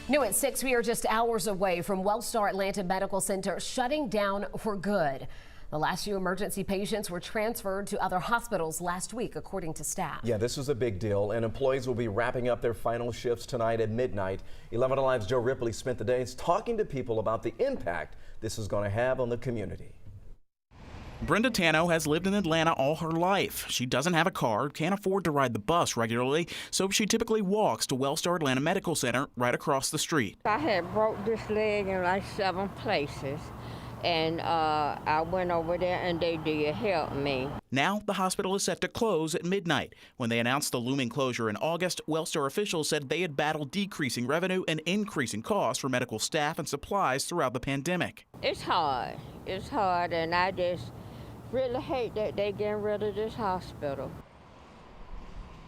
New at 6, we are just hours away from Wellstar Atlanta Medical Center shutting down for good. The last few emergency patients were transferred to other hospitals last week, according to staff. Yeah, this was a big deal, and employees will be wrapping up their final shifts tonight at midnight. 11 Alive's Joe Ripley spent the days talking to people about the impact this is going to have on the community. Brenda Tano has lived in Atlanta all her life. She doesn't have a car, can't afford to ride the bus regularly, so she typically walks to Wellstar Atlanta Medical Center right across the street. I had broke this leg in like 7 places, and I went over there and they did help me. Now the hospital is set to close at midnight. When they announced the looming closure in August, Wellstar officials said they had battled decreasing revenue and increasing costs for medical staff and supplies throughout the pandemic. It's hard, and I just really hate that they getting rid of this hospital.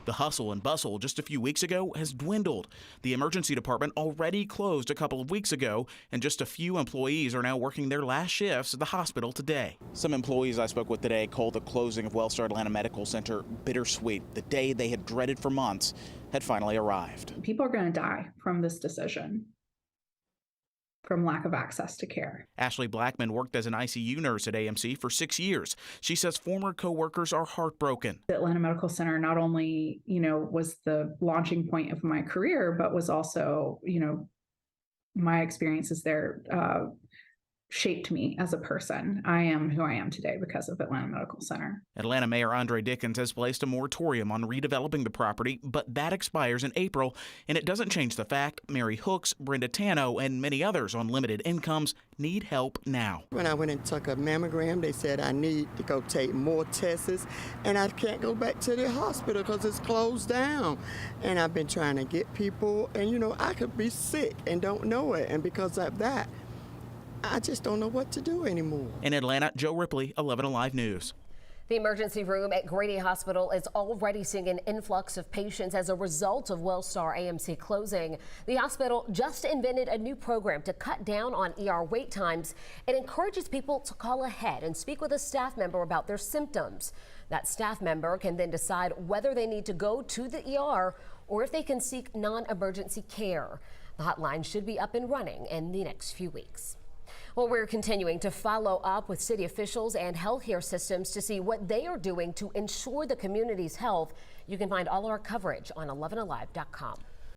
The hustle and bustle just a few weeks ago has dwindled. The emergency department already closed a couple of weeks ago, and just a few employees are now working their last shifts at the hospital today. Some employees I spoke with today called the closing of Wellstar Atlanta Medical Center bittersweet. The day they had dreaded for months had finally arrived. People are going to die from this decision, from lack of access to care. Ashley Blackman worked as an ICU nurse at AMC for 6 years. She says former coworkers are heartbroken. The Atlanta Medical Center not only, was the launching point of my career, but was also, my experiences there shaped me as a person. I am who I am today because of Atlanta Medical Center. Atlanta Mayor Andre Dickens has placed a moratorium on redeveloping the property, but that expires in April, and it doesn't change the fact Mary Hooks, Brenda Tano, and many others on limited incomes need help now. When I went and took a mammogram, they said I need to go take more tests, and I can't go back to the hospital because it's closed down. And I've been trying to get people, and I could be sick and don't know it, and because of that, I just don't know what to do anymore. In Atlanta, Joe Ripley, 11 Alive News. The emergency room at Grady Hospital is already seeing an influx of patients as a result of Wellstar AMC closing. The hospital just invented a new program to cut down on ER wait times. It encourages people to call ahead and speak with a staff member about their symptoms. That staff member can then decide whether they need to go to the ER or if they can seek non-emergency care. The hotline should be up and running in the next few weeks. Well, we're continuing to follow up with city officials and healthcare systems to see what they are doing to ensure the community's health. You can find all our coverage on 11alive.com.